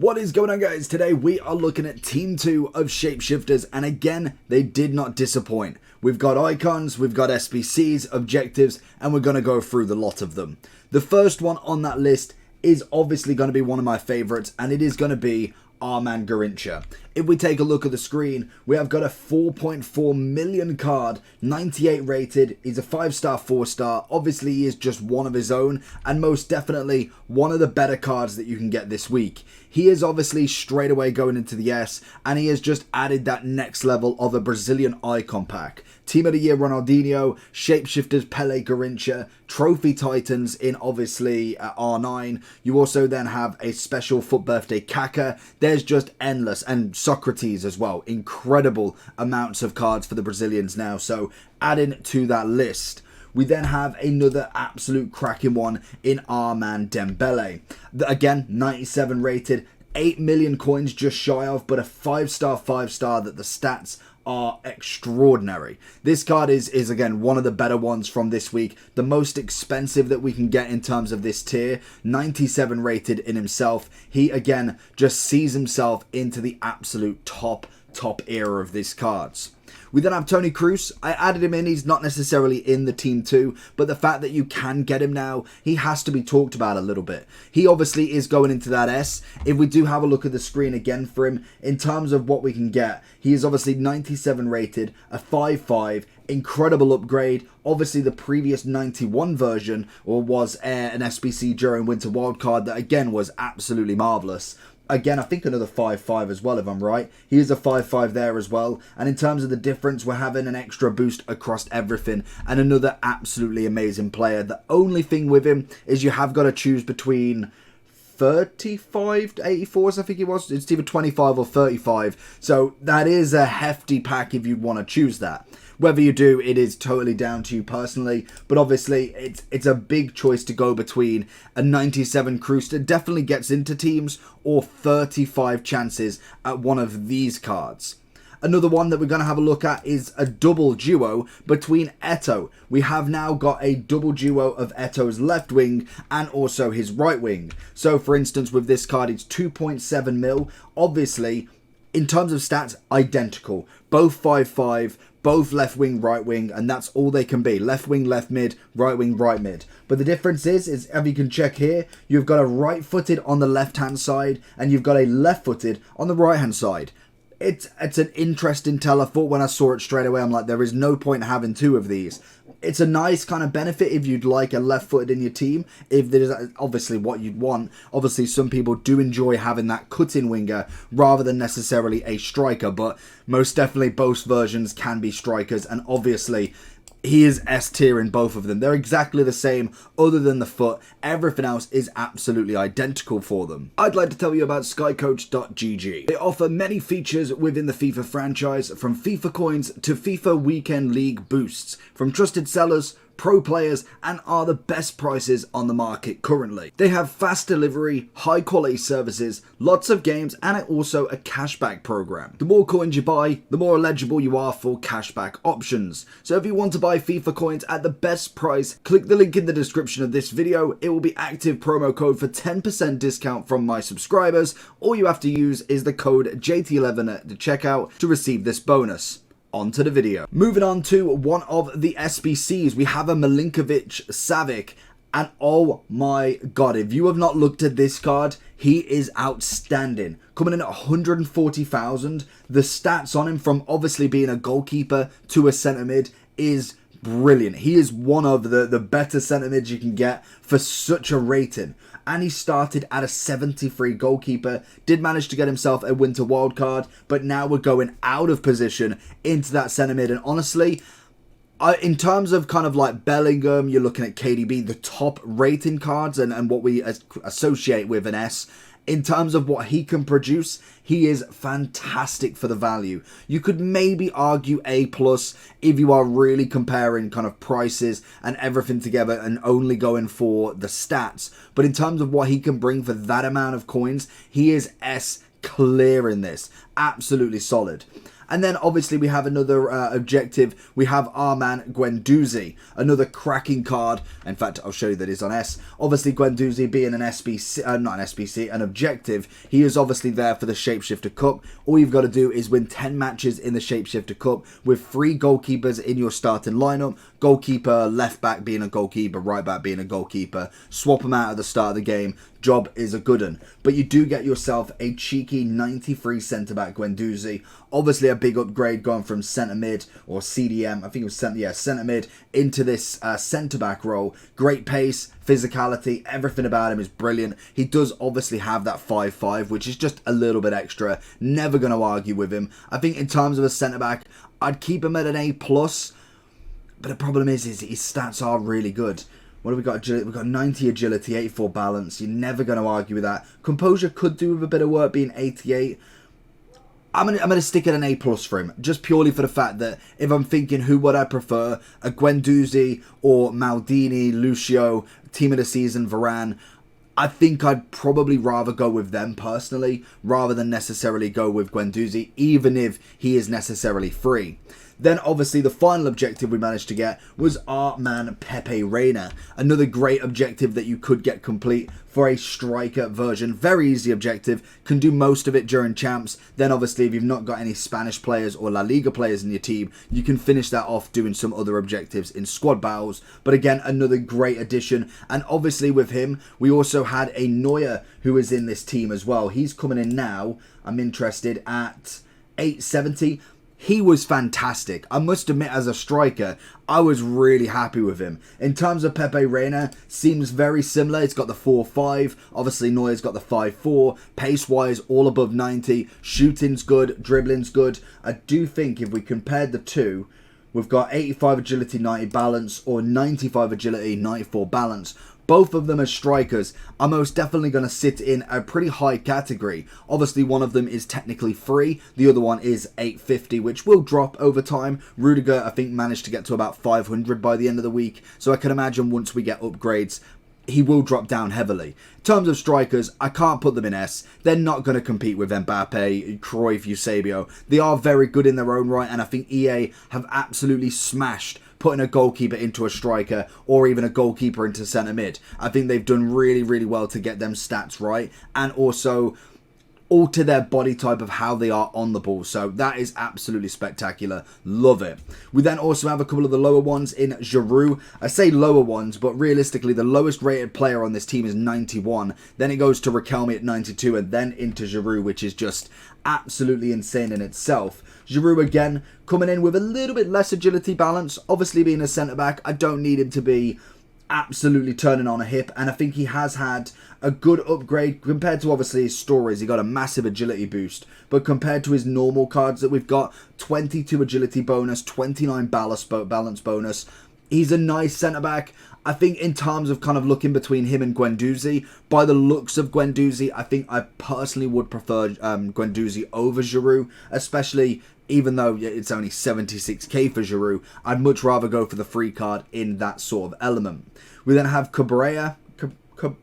What is going on, guys? Today we are looking at Team 2 of Shapeshifters, and again, they did not disappoint. We've got icons, we've got SBCs, objectives, and we're going to go through the lot of them. The first one on that list is obviously going to be one of my favourites, and it is going to be our man Garrincha. If we take a look at the screen, we have got a 4.4 million card, 98 rated. He's a 5-star, 4-star. Obviously, he is just one of his own, and most definitely one of the better cards that you can get this week. He is obviously straight away going into the S, and he has just added that next level of a Brazilian icon pack. Team of the Year Ronaldinho, Shapeshifters Pele Garrincha, Trophy Titans in obviously R9. You also then have a special foot birthday Kaka. There's just endless, and Socrates as well. Incredible amounts of cards for the Brazilians now, so adding to that list. We then have another absolute cracking one in our man Dembele. Again, 97 rated, 8 million coins just shy of, but a 5-star, 5-star that the stats are extraordinary. This card is again one of the better ones from this week, the most expensive that we can get in terms of this tier. 97 rated in himself. He again just sees himself into the absolute top era of these cards. We then have Toni Kroos. I added him in. He's not necessarily in the Team 2, but the fact that you can get him now, he has to be talked about a little bit. He obviously is going into that S. If we do have a look at the screen again for him, in terms of what we can get, he is obviously 97 rated, a 5-5, incredible upgrade. Obviously the previous 91 version was an SBC during Winter Wildcard that again was absolutely marvellous. Again, I think another 5-5 as well, if I'm right. He is a 5-5 there as well. And in terms of the difference, we're having an extra boost across everything. And another absolutely amazing player. The only thing with him is you have got to choose between 35 to 84s, I think it was. It's either 25 or 35. So that is a hefty pack if you'd want to choose that. Whether you do, it is totally down to you personally, but obviously it's a big choice to go between a 97 Kroos that definitely gets into teams, or 35 chances at one of these cards. Another one that we're going to have a look at is a double duo between Eto'o. We have now got a double duo of Eto'o's left wing and also his right wing. So for instance, with this card, it's 2.7 mil. Obviously, in terms of stats, identical. Both 5-5. Both left wing, right wing, and that's all they can be. Left wing, left mid, right wing, right mid. But the difference is as you can check here, you've got a right-footed on the left-hand side, and you've got a left-footed on the right-hand side. It's an interesting tell. I thought when I saw it straight away, I'm like, there is no point having two of these. It's a nice kind of benefit if you'd like a left-footed in your team. If there's obviously what you'd want. Obviously, some people do enjoy having that cut-in winger rather than necessarily a striker. But most definitely, both versions can be strikers. And obviously, he is S tier in both of them. They're exactly the same other than the foot. Everything else is absolutely identical for them. I'd like to tell you about skycoach.gg. They offer many features within the FIFA franchise, from FIFA coins to FIFA Weekend League boosts, from trusted sellers, pro players, and are the best prices on the market currently. They have fast delivery, high quality services, lots of games, and also a cashback program. The more coins you buy, the more eligible you are for cashback options. So if you want to buy FIFA coins at the best price, click the link in the description of this video. It will be active promo code for 10% discount from my subscribers. All you have to use is the code JT11 at the checkout to receive this bonus. On to the video. Moving on to one of the SBCs, we have a Milinkovic-Savic, and oh my god, if you have not looked at this card, he is outstanding. Coming in at 140,000, the stats on him from obviously being a goalkeeper to a centre mid is brilliant. He is one of the better centre mids you can get for such a rating. And he started at a 73 goalkeeper, did manage to get himself a winter wildcard, but now we're going out of position into that centre mid. And honestly, in terms of kind of like Bellingham, you're looking at KDB, the top rating cards and what we associate with an S. In terms of what he can produce, he is fantastic for the value. You could maybe argue A+ if you are really comparing kind of prices and everything together and only going for the stats. But in terms of what he can bring for that amount of coins, he is S clear in this. absolutely solid. And then obviously we have another objective. We have our man Guendouzi, another cracking card. In fact, I'll show you that he's on S. Obviously Guendouzi being an SBC, not an SBC, an objective. He is obviously there for the Shapeshifter Cup. All you've got to do is win 10 matches in the Shapeshifter Cup with 3 goalkeepers in your starting lineup. Goalkeeper, left back being a goalkeeper, right back being a goalkeeper. Swap them out at the start of the game. Job is a good one. But you do get yourself a cheeky 93 centre-back Guendouzi. Obviously a big upgrade going from centre-mid or CDM, I think it was centre-mid, into this centre-back role. Great pace, physicality, everything about him is brilliant. He does obviously have that 5'5", which is just a little bit extra. Never going to argue with him. I think in terms of a centre-back, I'd keep him at an A+. But the problem is his stats are really good. What have we got? We've got 90 agility, 84 balance. You're never going to argue with that. Composure could do with a bit of work, being 88. I'm gonna stick at an A+ for him, just purely for the fact that if I'm thinking who would I prefer, a Guendouzi or Maldini, Lucio, team of the season, Varane, I think I'd probably rather go with them personally, rather than necessarily go with Guendouzi, even if he is necessarily free. Then obviously the final objective we managed to get was our man Pepe Reina. Another great objective that you could get complete for a striker version. Very easy objective. Can do most of it during champs. Then obviously if you've not got any Spanish players or La Liga players in your team, you can finish that off doing some other objectives in squad battles. But again, another great addition. And obviously with him, we also had a Neuer who is in this team as well. He's coming in now, I'm interested, at 870. He was fantastic. I must admit, as a striker, I was really happy with him. In terms of Pepe Reina, seems very similar. It's got the 4'5". Obviously, Neuer's got the 5'4". Pace-wise, all above 90. Shooting's good. Dribbling's good. I do think if we compared the two, we've got 85 agility, 90 balance, or 95 agility, 94 balance. Both of them as strikers are most definitely going to sit in a pretty high category. Obviously, one of them is technically free. The other one is 850, which will drop over time. Rudiger, I think, managed to get to about 500 by the end of the week. So I can imagine once we get upgrades, he will drop down heavily. In terms of strikers, I can't put them in S. They're not going to compete with Mbappe, Cruyff, Eusebio. They are very good in their own right, and I think EA have absolutely smashed putting a goalkeeper into a striker or even a goalkeeper into centre mid. I think they've done really, really well to get them stats right and also alter their body type of how they are on the ball. So that is absolutely spectacular. Love it. We then also have a couple of the lower ones in Giroud. I say lower ones, but realistically the lowest rated player on this team is 91. Then it goes to Riquelme at 92 and then into Giroud, which is just absolutely insane in itself. Giroud again coming in with a little bit less agility balance. Obviously being a centre back, I don't need him to be absolutely turning on a hip, and I think he has had a good upgrade compared to obviously his stories. He got a massive agility boost, but compared to his normal cards that we've got, 22 agility bonus, 29 balance bonus, he's a nice centre back. I think in terms of kind of looking between him and Guendouzi, by the looks of Guendouzi, I think I personally would prefer Guendouzi over Giroud, especially even though it's only 76k for Giroud. I'd much rather go for the free card in that sort of element. We then have Cabrera. I don't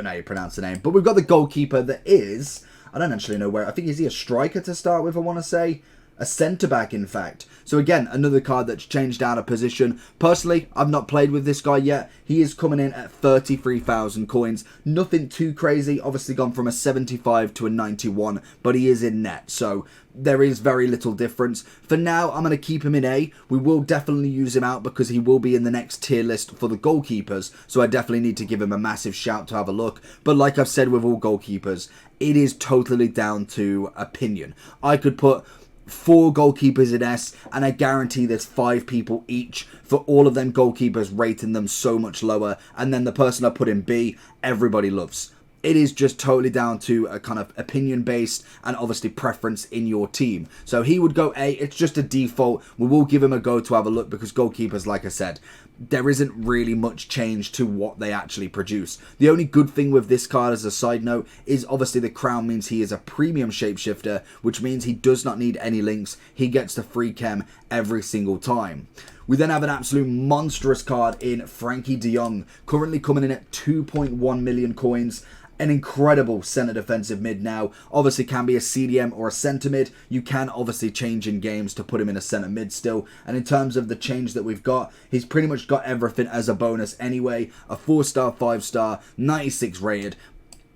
know how you pronounce the name, but we've got the goalkeeper that is, I don't actually know where, I think is he a striker to start with, I want to say. A centre-back, in fact. So again, another card that's changed out of position. Personally, I've not played with this guy yet. He is coming in at 33,000 coins. Nothing too crazy. Obviously gone from a 75 to a 91, but he is in net. So there is very little difference. For now, I'm going to keep him in A. We will definitely use him out because he will be in the next tier list for the goalkeepers. So I definitely need to give him a massive shout to have a look. But like I've said with all goalkeepers, it is totally down to opinion. I could put 4 goalkeepers in S, and I guarantee there's 5 people each for all of them goalkeepers rating them so much lower, and then the person I put in B, everybody loves. It is just totally down to a kind of opinion based and obviously preference in your team. So he would go A. It's just a default. We will give him a go to have a look because goalkeepers, like I said, there isn't really much change to what they actually produce. The only good thing with this card, as a side note, is obviously the crown means he is a premium shapeshifter, which means he does not need any links. He gets the free chem every single time. We then have an absolute monstrous card in Frankie de Jong, currently coming in at 2.1 million coins. An incredible centre defensive mid now. Obviously can be a CDM or a centre mid. You can obviously change in games to put him in a centre mid still. And in terms of the change that we've got, he's pretty much got everything as a bonus anyway. A 4-star, 5-star, 96 rated.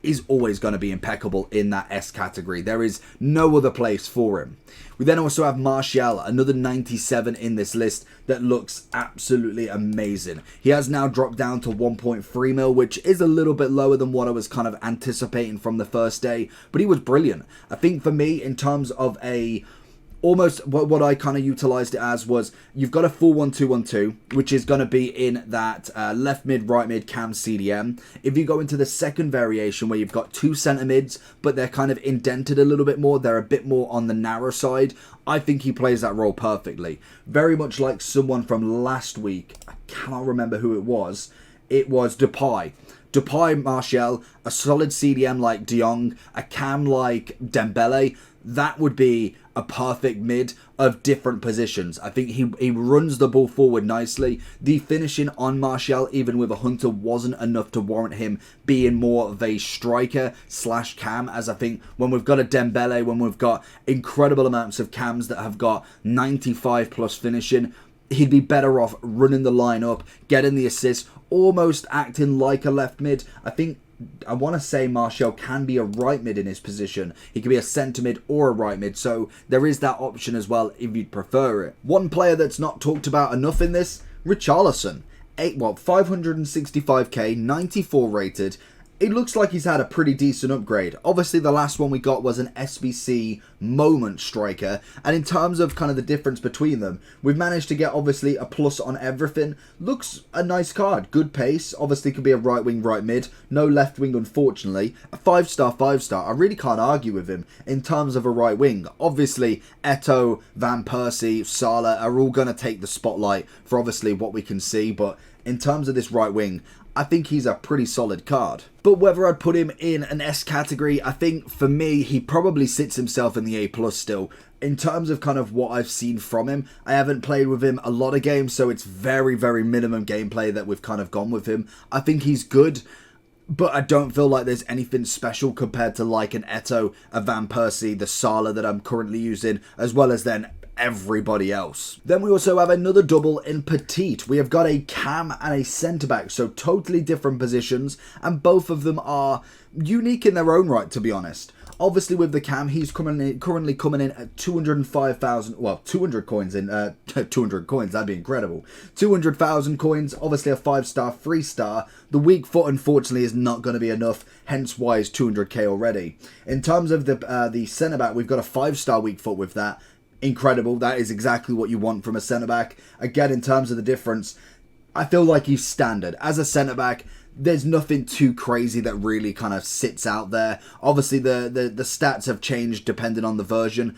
Is always going to be impeccable in that S category. There is no other place for him. We then also have Martial, another 97 in this list that looks absolutely amazing. He has now dropped down to 1.3 mil, which is a little bit lower than what I was kind of anticipating from the first day, but he was brilliant. I think for me, in terms of a almost what I kind of utilized it as was, you've got a 4-1-2-1-2, which is going to be in that left mid, right mid cam CDM. If you go into the second variation where you've got two centre mids, but they're kind of indented a little bit more, they're a bit more on the narrow side, I think he plays that role perfectly. Very much like someone from last week, I cannot remember who it was Eto'o. Eto'o, Martial, a solid CDM like de Jong, a cam like Dembele. That would be a perfect mid of different positions. I think he runs the ball forward nicely. The finishing on Martial, even with a Hunter, wasn't enough to warrant him being more of a striker / cam, as I think when we've got a Dembele, when we've got incredible amounts of cams that have got 95 plus finishing, he'd be better off running the line up, getting the assist, almost acting like a left mid. I want to say Martial can be a right mid in his position. He can be a centre mid or a right mid, so there is that option as well if you'd prefer it. One player that's not talked about enough in this, Richarlison. 565k, 94 rated. It looks like he's had a pretty decent upgrade. Obviously, the last one we got was an SBC moment striker. And in terms of kind of the difference between them, we've managed to get obviously a plus on everything. Looks a nice card. Good pace. Obviously, could be a right wing, right mid. No left wing, unfortunately. A 5-star, 5-star. I really can't argue with him in terms of a right wing. Obviously, Eto'o, Van Persie, Salah are all going to take the spotlight for obviously what we can see. But in terms of this right wing, I think he's a pretty solid card. But whether I'd put him in an S category, I think for me, he probably sits himself in the A+ still. In terms of kind of what I've seen from him, I haven't played with him a lot of games, so it's very, very minimum gameplay that we've kind of gone with him. I think he's good, but I don't feel like there's anything special compared to like an Eto'o, a Van Persie, the Salah that I'm currently using, as well as then everybody else. Then we also have another double in Petite. We have got a cam and a centre-back, so totally different positions, and both of them are unique in their own right, to be honest. Obviously, with the cam, he's currently coming in at 205,000, well, 200 coins in, 200 coins, that'd be incredible. 200,000 coins, obviously a 5-star, 3-star. The weak foot, unfortunately, is not going to be enough, hence why he's 200k already. In terms of the centre-back, we've got a 5-star weak foot with that. Incredible. That is exactly what you want from a centre-back. Again, in terms of the difference, I feel like he's standard. As a centre-back, there's nothing too crazy that really kind of sits out there. Obviously, the stats have changed depending on the version.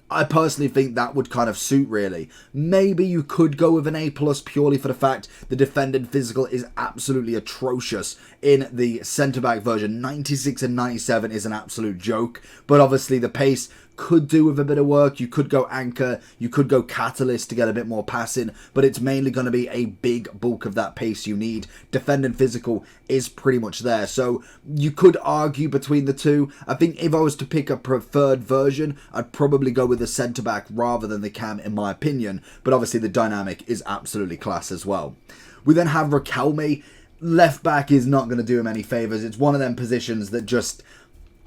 I personally think that would kind of suit, really. Maybe you could go with an A+ purely for the fact the defending physical is absolutely atrocious in the centre-back version. 96 and 97 is an absolute joke. But obviously, the pace could do with a bit of work. You could go anchor, you could go catalyst to get a bit more passing, but it's mainly going to be a big bulk of that pace you need. Defending physical is pretty much there, so you could argue between the two. I think if I was to pick a preferred version, I'd probably go with the centre-back rather than the cam, in my opinion, but obviously the dynamic is absolutely class as well. We then have Riquelme. Left back is not going to do him any favours. It's one of them positions that just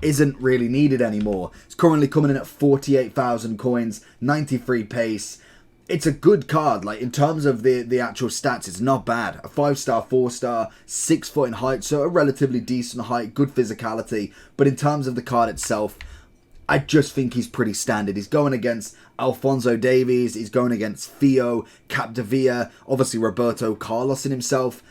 isn't really needed anymore. It's currently coming in at 48,000 coins, 93 pace. It's a good card. Like, in terms of the actual stats, it's not bad. A 5-star, 4-star, 6 foot in height, so a relatively decent height, good physicality. But in terms of the card itself, I just think he's pretty standard. He's going against Alphonso Davies, he's going against Theo, Capdevila, obviously Roberto Carlos in himself.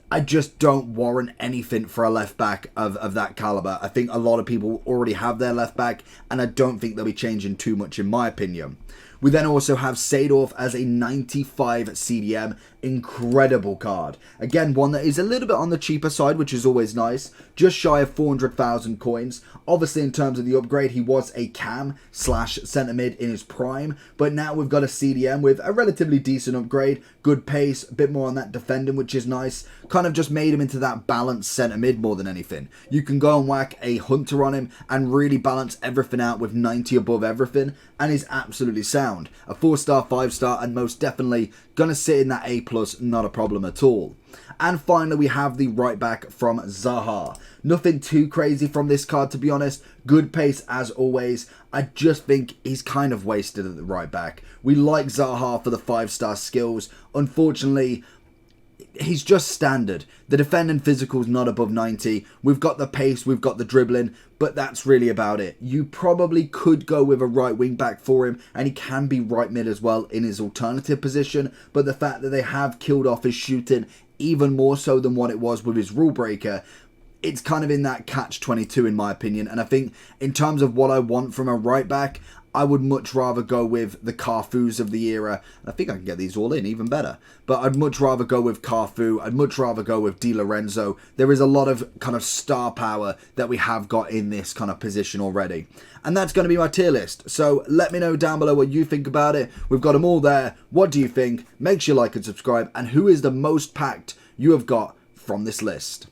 I just don't warrant anything for a left back of that caliber. I think a lot of people already have their left back, and I don't think they'll be changing too much, in my opinion. We then also have Seedorf as a 95 CDM. Incredible card. Again, one that is a little bit on the cheaper side, which is always nice. Just shy of 400,000 coins. Obviously, in terms of the upgrade, he was a cam / centre mid in his prime. But now we've got a CDM with a relatively decent upgrade. Good pace, a bit more on that defending, which is nice. Kind of just made him into that balanced centre mid more than anything. You can go and whack a Hunter on him and really balance everything out with 90 above everything. And is absolutely sound. A 4-star, 5-star, and most definitely going to sit in that A+, not a problem at all. And finally, we have the right back from Zaha. Nothing too crazy from this card, to be honest. Good pace as always. I just think he's kind of wasted at the right back. We like Zaha for the 5-star skills. Unfortunately, he's just standard. The defending physical is not above 90. We've got the pace, we've got the dribbling, but that's really about it. You probably could go with a right wing back for him, and he can be right mid as well in his alternative position, but the fact that they have killed off his shooting even more so than what it was with his rule breaker, it's kind of in that catch-22 in my opinion. And I think in terms of what I want from a right back, I would much rather go with the Carfus of the era. I think I can get these all in even better. But I'd much rather go with Carfu. I'd much rather go with Di Lorenzo. There is a lot of kind of star power that we have got in this kind of position already. And that's going to be my tier list. So let me know down below what you think about it. We've got them all there. What do you think? Make sure you like and subscribe. And who is the most packed you have got from this list?